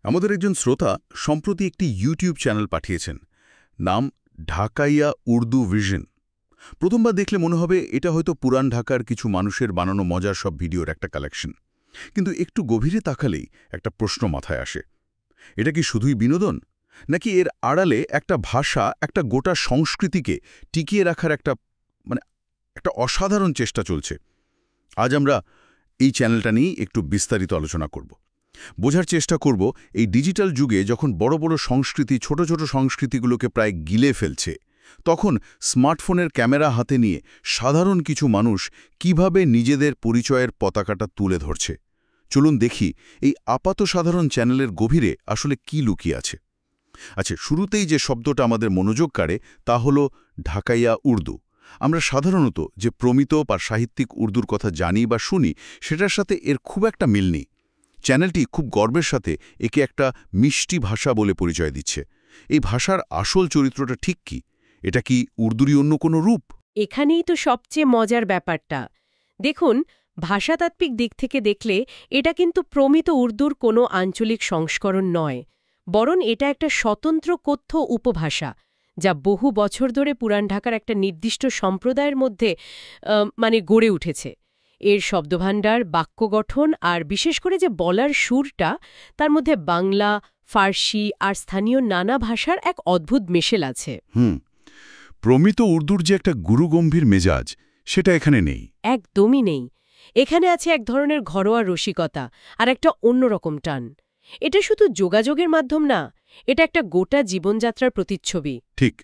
আমাদের একজন শ্রোতা সম্প্রতি একটি ইউটিউব চ্যানেল পাঠিয়েছেন, নাম ঢাকাইয়া উর্দু ভিশন। প্রথমবার দেখলে মনে হবে এটা হয়তো পুরান ঢাকার কিছু মানুষের বানানো মজার সব ভিডিওর একটা কালেকশন, কিন্তু একটু গভীরে তাকালেই একটা প্রশ্ন মাথায় আসে। এটা কি শুধুই বিনোদন, নাকি এর আড়ালে একটা ভাষা, একটা গোটা সংস্কৃতিকে টিকিয়ে রাখার একটা অসাধারণ চেষ্টা চলছে? আজ আমরা এই চ্যানেলটা নিয়ে একটু বিস্তারিত আলোচনা করব। বোঝার চেষ্টা করব এই ডিজিটাল যুগে যখন বড় বড় সংস্কৃতি ছোট ছোট সংস্কৃতিগুলোকে প্রায় গিলে ফেলছে, তখন স্মার্টফোনের ক্যামেরা হাতে নিয়ে সাধারণ কিছু মানুষ কিভাবে নিজেদের পরিচয়ের পতাকাটা তুলে ধরছে। চলুন দেখি এই আপাত সাধারণ চ্যানেলের গভীরে আসলে কি লুকিয়ে আছে। আচ্ছা, শুরুতেই যে শব্দটা আমাদের মনোযোগ কাড়ে তা হলো ঢাকাইয়া উর্দু। আমরা সাধারণত যে প্রমিত বা সাহিত্যিক উর্দুর কথা জানি বা শুনি, সেটার সাথে এর খুব একটা মিল নেই। চ্যানেলটি খুব গর্বের সাথে একে একটা মিষ্টি ভাষা বলে পরিচয় দিচ্ছে। এই ভাষার আসল চরিত্রটা ঠিক কি? এটা কি উর্দুরই অন্য কোনো রূপ? এখানেই তো সবচেয়ে মজার ব্যাপারটা। দেখুন, ভাষাতাত্ত্বিক দিক থেকে দেখলে এটা কিন্তু প্রমিত উর্দুর কোনো আঞ্চলিক সংস্করণ নয়, বরং এটা একটা স্বতন্ত্র কথ্য উপভাষা, যা বহু বছর ধরে পুরান ঢাকার একটা নির্দিষ্ট সম্প্রদায়ের মধ্যে গড়ে উঠেছে। এর শব্দভাণ্ডার, বাক্য গঠন আর বিশেষ করে যে বলার সুরটা, তার মধ্যে বাংলা, ফার্সি আর স্থানীয় নানা ভাষার এক অদ্ভুত মেশেল আছে। প্রমিত উর্দুর যে একটা গুরুগম্ভীর মেজাজ, সেটা এখানে নেই। একদমই নেই। এখানে আছে এক ধরনের ঘরোয়া রসিকতা আর একটা অন্যরকম টান। এটা শুধু যোগাযোগের মাধ্যম না, এটা একটা গোটা জীবনযাত্রার প্রতিচ্ছবি। ঠিক।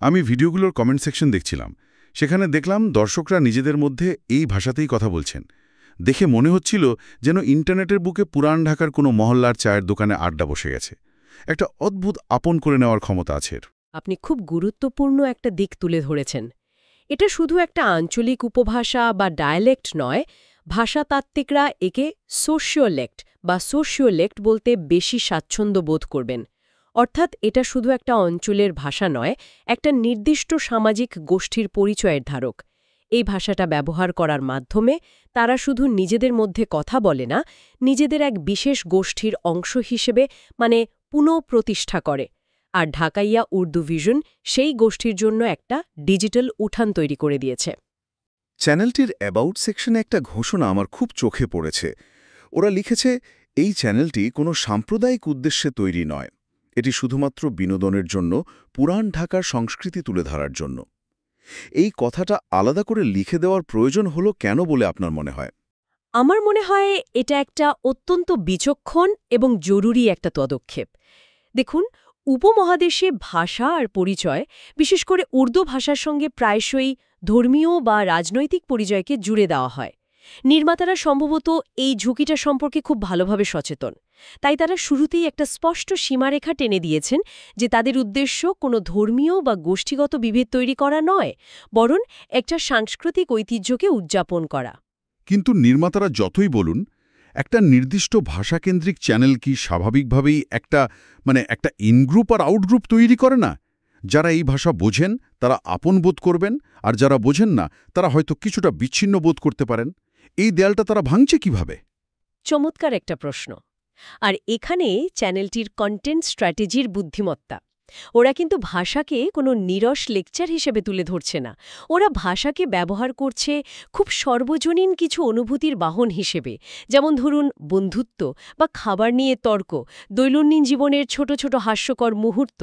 আমি ভিডিওগুলোর কমেন্ট সেকশন দেখছিলাম, সেখানে দেখলাম দর্শকরা নিজেদের মধ্যে এই ভাষাতেই কথা বলছেন। দেখে মনে হচ্ছিল যেন ইন্টারনেটের বুকে পুরান ঢাকার কোনো মহল্লার চায়ের দোকানে আড্ডা বসে গেছে। একটা অদ্ভুত আপন করে নেওয়ার ক্ষমতা আছে। আপনি খুব গুরুত্বপূর্ণ একটা দিক তুলে ধরেছেন। এটা শুধু একটা আঞ্চলিক উপভাষা বা ডায়ালেক্ট নয়, ভাষাতাত্ত্বিকরা একে সোশিওলেক্ট বা সোশিওলেক্ট বলতে বেশি স্বাচ্ছন্দ্য বোধ করবেন। অর্থাৎ এটা শুধু একটা অঞ্চলের ভাষা নয়, একটা নির্দিষ্ট সামাজিক গোষ্ঠীর পরিচয়ের ধারক। এই ভাষাটা ব্যবহার করার মাধ্যমে তারা শুধু নিজেদের মধ্যে কথা বলে না, নিজেদের এক বিশেষ গোষ্ঠীর অংশ হিসেবে পুনঃপ্রতিষ্ঠা করে। আর ঢাকাইয়া উর্দু ভিশন সেই গোষ্ঠীর জন্য একটা ডিজিটাল উঠান তৈরি করে দিয়েছে। চ্যানেলটির অ্যাবাউট সেকশনে একটা ঘোষণা আমার খুব চোখে পড়েছে। ওরা লিখেছে, এই চ্যানেলটি কোনো সাম্প্রদায়িক উদ্দেশ্যে তৈরি নয়, এটি শুধুমাত্র বিনোদনের জন্য, পুরান ঢাকার সংস্কৃতি তুলে ধরার জন্য। এই কথাটা আলাদা করে লিখে দেওয়ার প্রয়োজন হলো কেন বলে আপনার মনে হয়? আমার মনে হয় এটা একটা অত্যন্ত বিচক্ষণ এবং জরুরি একটা পদক্ষেপ। দেখুন, উপমহাদেশে ভাষা আর পরিচয়, বিশেষ করে উর্দু ভাষার সঙ্গে প্রায়শই ধর্মীয় বা রাজনৈতিক পরিচয়কে জুড়ে দেওয়া হয়। নির্মাতারা সম্ভবত এই ঝুঁকিটা সম্পর্কে খুব ভালোভাবে সচেতন। তাই তারা শুরুতেই একটা স্পষ্ট সীমারেখা টেনে দিয়েছেন যে তাদের উদ্দেশ্য কোনো ধর্মীয় বা গোষ্ঠীগত বিভেদ তৈরি করা নয়, বরং একটা সাংস্কৃতিক ঐতিহ্যকে উদযাপন করা। কিন্তু নির্মাতারা যতই বলুন, একটা নির্দিষ্ট ভাষাকেন্দ্রিক চ্যানেল কি স্বাভাবিকভাবেই একটা ইনগ্রুপ আর আউটগ্রুপ তৈরি করে না? যারা এই ভাষা বোঝেন তারা আপন বোধ করবেন, আর যারা বোঝেন না তারা হয়তো কিছুটা বিচ্ছিন্ন বোধ করতে পারেন। এই দেয়ালটা তারা ভাঙছে কিভাবে? চমৎকার একটা প্রশ্ন। আর এখানে চ্যানেলটির কন্টেন্ট স্ট্র্যাটেজির বুদ্ধিমত্তা। ওরা কিন্তু ভাষাকে কোনো নিরস লেকচার হিসেবে তুলে ধরছে না, ওরা ভাষাকে ব্যবহার করছে খুব সর্বজনীন কিছু অনুভূতির বাহন হিসেবে, যেমন ধরুন বন্ধুত্ব বা খাবার নিয়ে তর্ক, দৈনন্দিন জীবনের ছোট ছোট হাস্যকর মুহূর্ত,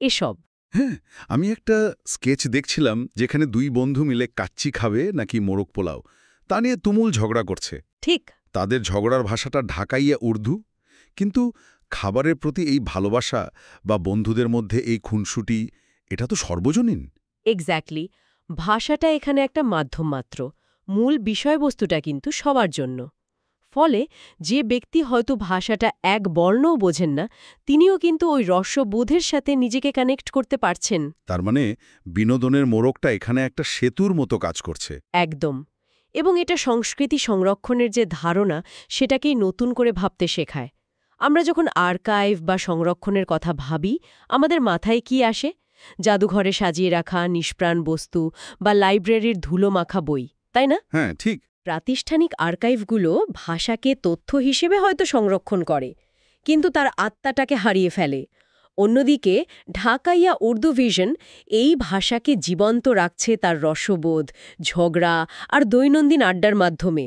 এসব। হ্যাঁ, আমি একটা স্কেচ দেখছিলাম যেখানে দুই বন্ধু মিলে কাচ্চি খাবে নাকি মোরগ পোলাও, তা নিয়ে তুমুল ঝগড়া করছে। ঠিক। তাদের ঝগড়ার ভাষাটা ঢাকাইয়া উর্দু, কিন্তু খাবারের প্রতি এই ভালোবাসা বা বন্ধুদের মধ্যে এই খুনসুটি, এটা তো সর্বজনীন। এক্স্যাক্টলি। ভাষাটা এখানে একটা মাধ্যম মাত্র, মূল বিষয়বস্তুটা কিন্তু সবার জন্য। ফলে যে ব্যক্তি হয়তো ভাষাটা এক বর্ণও বোঝেন না, তিনিও কিন্তু ওই রসবোধের সাথে নিজেকে কানেক্ট করতে পারছেন। তার মানে বিনোদনের মোড়কটা এখানে একটা সেতুর মতো কাজ করছে। একদম। এবং এটা সংস্কৃতি সংরক্ষণের যে ধারণা, সেটাকেই নতুন করে ভাবতে শেখায়। আমরা যখন আর্কাইভ বা সংরক্ষণের কথা ভাবি, আমাদের মাথায় কি আসে? জাদুঘরে সাজিয়ে রাখা নিষ্প্রাণ বস্তু বা লাইব্রেরির ধুলো মাখা বই, তাই না? হ্যাঁ, ঠিক। প্রাতিষ্ঠানিক আর্কাইভগুলো ভাষাকে তথ্য হিসেবে হয়তো সংরক্ষণ করে, কিন্তু তার আত্মাটাকে হারিয়ে ফেলে। অন্যদিকে ঢাকাইয়া উর্দু ভিশন এই ভাষাকে জীবন্ত রাখছে তার রসবোধ, ঝগড়া আর দৈনন্দিন আড্ডার মাধ্যমে।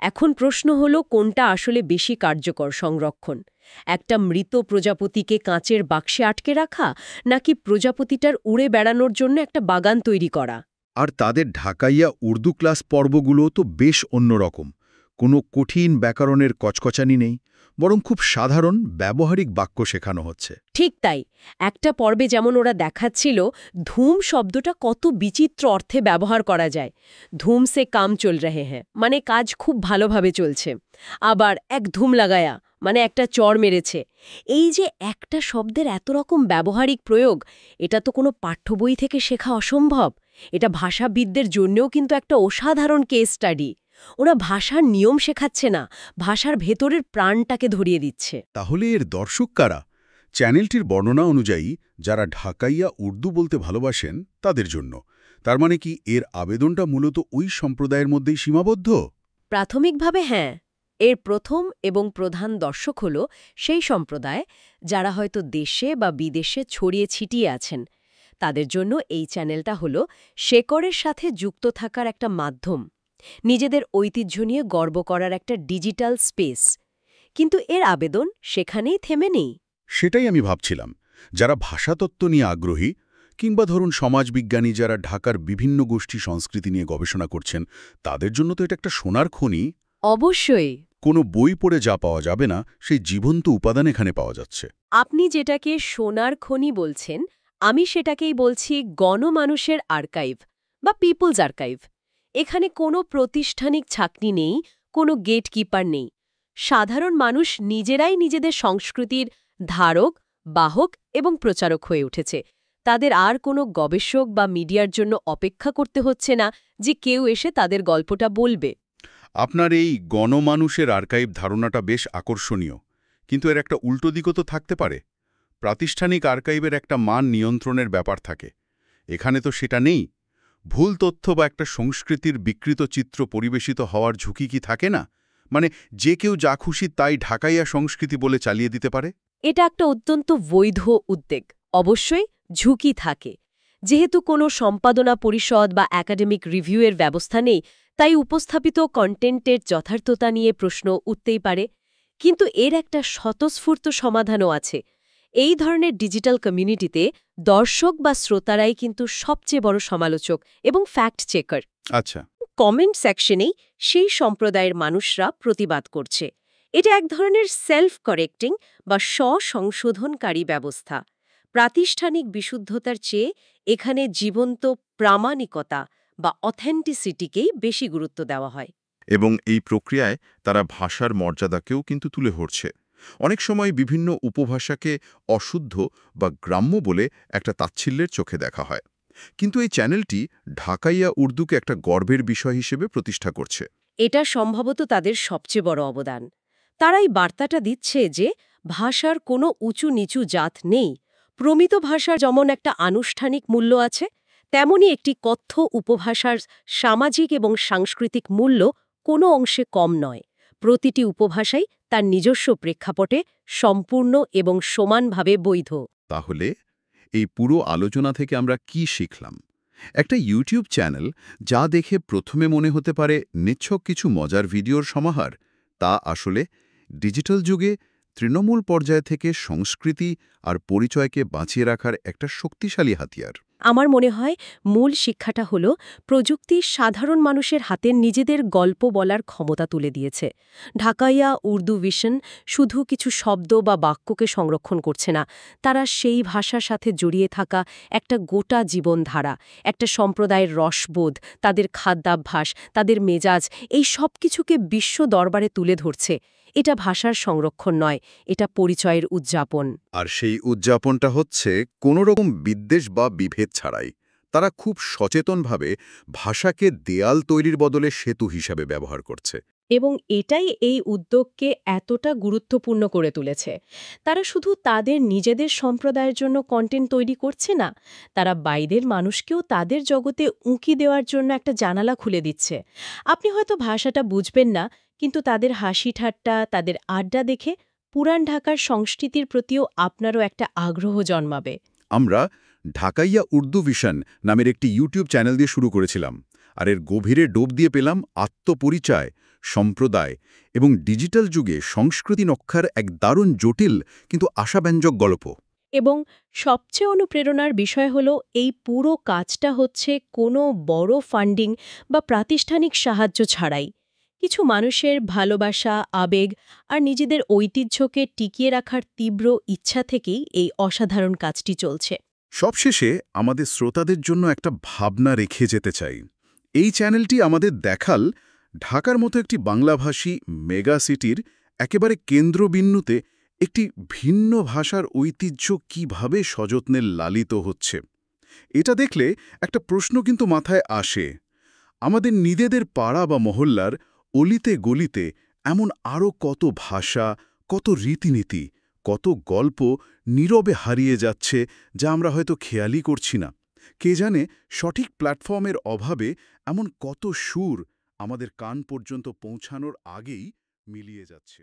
এখন প্রশ্ন হলো, কোনটা আসলে বেশি কার্যকর সংরক্ষণ? একটা মৃত প্রজাপতিকে কাঁচের বাক্সে আটকে রাখা, নাকি প্রজাপতিটার উড়ে বেড়ানোর জন্য একটা বাগান তৈরি করা? আর তাদের ঢাকাইয়া উর্দু ক্লাস পর্বগুলো তো বেশ অন্যরকম। কোনো কঠিন ব্যাকরণের কচকচানি নেই, বরং খুব সাধারণ ব্যবহারিক বাক্য শেখানো হচ্ছে। ঠিক তাই। একটা পর্বে যেমন ওরা দেখাচ্ছিল ধুম শব্দটা কত বিচিত্র অর্থে ব্যবহার করা যায়। ধুম সে কাম চল রহে হ্যাঁ, মানে কাজ খুব ভালোভাবে চলছে। আবার এক ধুম লাগায়া, মানে একটা চড় মেরেছে। এই যে একটা শব্দের এত রকম ব্যবহারিক প্রয়োগ, এটা তো কোনো পাঠ্য বই থেকে শেখা অসম্ভব। এটা ভাষাবিদদের জন্যও কিন্তু একটা অসাধারণ কেস স্টাডি। ওরা ভাষার নিয়ম শেখাচ্ছে না, ভাষার ভেতরের প্রাণটাকে ধরিয়ে দিচ্ছে। তাহলে এর দর্শক কারা? চ্যানেলটির বর্ণনা অনুযায়ী যারা ঢাকাইয়া উর্দু বলতে ভালোবাসেন তাদের জন্য। তার মানে কি এর আবেদনটা মূলত ওই সম্প্রদায়ের মধ্যেই সীমাবদ্ধ? প্রাথমিকভাবে হ্যাঁ। এর প্রথম এবং প্রধান দর্শক হল সেই সম্প্রদায় যারা হয়তো দেশে বা বিদেশে ছড়িয়ে ছিটিয়ে আছেন। তাদের জন্য এই চ্যানেলটা হল শেকড়ের সাথে যুক্ত থাকার একটা মাধ্যম, নিজেদের ঐতিহ্য নিয়ে গর্ব করার একটা ডিজিটাল স্পেস। কিন্তু এর আবেদন সেখানেই থেমে নেই। সেটাই আমি ভাবছিলাম। যারা ভাষাতত্ত্ব নিয়ে আগ্রহী, কিংবা ধরুন সমাজবিজ্ঞানী যারা ঢাকার বিভিন্ন গোষ্ঠী সংস্কৃতি নিয়ে গবেষণা করছেন, তাদের জন্য তো এটা একটা সোনার খনি। অবশ্যই। কোনো বই পড়ে যা পাওয়া যাবে না, সেই জীবন্ত উপাদান এখানে পাওয়া যাচ্ছে। আপনি যেটাকে সোনার খনি বলছেন, আমি সেটাকেই বলছি গণমানুষের আর্কাইভ বা পিপলস আর্কাইভ। এখানে কোনো প্রতিষ্ঠানিক ছাঁকনি নেই, কোনো গেটকিপার নেই। সাধারণ মানুষ নিজেরাই নিজেদের সংস্কৃতির ধারক, বাহক এবং প্রচারক হয়ে উঠেছে। তাদের আর কোনো গবেষক বা মিডিয়ার জন্য অপেক্ষা করতে হচ্ছে না যে কেউ এসে তাদের গল্পটা বলবে। আপনার এই গণমানুষের আর্কাইভ ধারণাটা বেশ আকর্ষণীয়, কিন্তু এর একটা উল্টো দিকও তো থাকতে পারে। প্রাতিষ্ঠানিক আর্কাইভের একটা মান নিয়ন্ত্রণের ব্যাপার থাকে, এখানে তো সেটা নেই। ভুল তথ্য বা একটা সংস্কৃতির বিকৃত চিত্র পরিবেশিত হওয়ার ঝুঁকি কি থাকে না? মানে যে কেউ যা খুশি তাই ঢাকাইয়া সংস্কৃতি বলে চালিয়ে দিতে পারে? এটা একটা অত্যন্ত বৈধ উদ্বেগ। অবশ্যই ঝুঁকি থাকে। যেহেতু কোনো সম্পাদনা পরিষদ বা একাডেমিক রিভিউয়ের ব্যবস্থা নেই, তাই উপস্থাপিত কন্টেন্টের যথার্থতা নিয়ে প্রশ্ন উঠতেই পারে। কিন্তু এর একটা স্বতঃস্ফূর্ত সমাধানও আছে। এই ধরনের ডিজিটাল কমিউনিটিতে দর্শক বা শ্রোতারাই কিন্তু সবচেয়ে বড় সমালোচক এবং ফ্যাক্ট চেকার। আচ্ছা। কমেন্ট সেকশনেই সেই সম্প্রদায়ের মানুষরা প্রতিবাদ করছে। এটা এক ধরনের সেলফ কারেক্টিং বা স্ব-সংশোধনকারী ব্যবস্থা। প্রাতিষ্ঠানিক বিশুদ্ধতার চেয়ে এখানে জীবন্ত প্রামাণিকতা বা অথেন্টিসিটিকেই বেশি গুরুত্ব দেওয়া হয়। এবং এই প্রক্রিয়ায় তারা ভাষার মর্যাদাকেও কিন্তু তুলে ধরছে। অনেক সময় বিভিন্ন উপভাষাকে অশুদ্ধ বা গ্রাম্য বলে একটা তাচ্ছিল্যের চোখে দেখা হয়, কিন্তু এই চ্যানেলটি ঢাকাইয়া উর্দুকে একটা গর্বের বিষয় হিসেবে প্রতিষ্ঠা করছে। এটা সম্ভবত তাদের সবচেয়ে বড় অবদান। তারাই বার্তাটা দিচ্ছে যে ভাষার কোনো উঁচু নিচু জাত নেই। প্রমিত ভাষার যেমন একটা আনুষ্ঠানিক মূল্য আছে, তেমনি একটি কথ্য উপভাষার সামাজিক এবং সাংস্কৃতিক মূল্য কোনো অংশে কম নয়। প্রতিটি উপভাষাই তার নিজস্ব প্রেক্ষাপটে সম্পূর্ণ এবং সমানভাবে বৈধ। তাহলে এই পুরো আলোচনা থেকে আমরা কি শিখলাম? একটা ইউটিউব চ্যানেল যা দেখে প্রথমে মনে হতে পারে নিছক কিছু মজার ভিডিওর সমাহার, তা আসলে ডিজিটাল যুগে তৃণমূল পর্যায় থেকে সংস্কৃতি আর পরিচয়কে বাঁচিয়ে রাখার একটা শক্তিশালী হাতিয়ার। আমার মনে হয় মূল শিক্ষাটা হলো প্রযুক্তি সাধারণ মানুষের হাতে নিজেদের গল্প বলার ক্ষমতা তুলে দিয়েছে। ঢাকাইয়া উর্দু ভিশন শুধু কিছু শব্দ বা বাক্যকে সংরক্ষণ করছে না, তারা সেই ভাষার সাথে জড়িয়ে থাকা একটা গোটা জীবনধারা, একটা সম্প্রদায়ের রসবোধ, তাদের খাদ্যাভ্যাস, তাদের মেজাজ, এই সব কিছুকে বিশ্ব দরবারে তুলে ধরছে। এটা ভাষার সংরক্ষণ নয়, এটা পরিচয়ের উদযাপন। আর সেই উদযাপনটা হচ্ছে কোনো রকম বিদ্বেষ বা বিভেদ ছাড়াই। তারা খুব সচেতনভাবে ভাষাকে দেয়াল তৈরির বদলে সেতু হিসাবে ব্যবহার করছে। এবং এটাই এই উদ্যোগকে এতটা গুরুত্বপূর্ণ করে তুলেছে। তারা শুধু তাদের নিজেদের সম্প্রদায়ের জন্য কন্টেন্ট তৈরি করছে না, তারা বাইরের মানুষকেও তাদের জগতে উঁকি দেওয়ার জন্য একটা জানালা খুলে দিচ্ছে। আপনি হয়তো ভাষাটা বুঝবেন না, কিন্তু তাদের হাসি ঠাট্টা, তাদের আড্ডা দেখে পুরান ঢাকার সংস্কৃতির প্রতিও আপনারও একটা আগ্রহ জন্মাবে। আমরা ঢাকাইয়া উর্দু ভিশন নামের একটি ইউটিউব চ্যানেল দিয়ে শুরু করেছিলাম, আর এর গভীরে ডোব দিয়ে পেলাম আত্মপরিচয়, সম্প্রদায় এবং ডিজিটাল যুগে সংস্কৃতি রক্ষার এক দারুণ জটিল কিন্তু আশাব্যঞ্জক গল্প। এবং সবচেয়ে অনুপ্রেরণার বিষয় হলো এই পুরো কাজটা হচ্ছে কোনো বড় ফান্ডিং বা প্রাতিষ্ঠানিক সাহায্য ছাড়াই। কিছু মানুষের ভালোবাসা, আবেগ আর নিজেদের ঐতিহ্যকে টিকিয়ে রাখার তীব্র ইচ্ছা থেকেই এই অসাধারণ কাজটি চলছে। সবশেষে আমাদের শ্রোতাদের জন্য একটা ভাবনা রেখে যেতে চাই। এই চ্যানেলটি আমাদের দেখাল ঢাকার মতো একটি বাংলাভাষী মেগা সিটির একেবারে কেন্দ্রবিন্দুতে একটি ভিন্ন ভাষার ঐতিহ্য কিভাবে সযত্নে লালিত হচ্ছে। এটা দেখলে একটা প্রশ্ন কিন্তু মাথায় আসে, আমাদের নিজেদের পাড়া বা মহল্লার অলিতে গলিতে এমন আরও কত ভাষা, কত রীতিনীতি, কত গল্প নীরবে হারিয়ে যাচ্ছে যা আমরা হয়তো খেয়ালই করছি না। কে জানে সঠিক প্ল্যাটফর্মের অভাবে এমন কত সুর আমাদের কান পর্যন্ত পৌঁছানোর আগেই মিলিয়ে যাচ্ছে।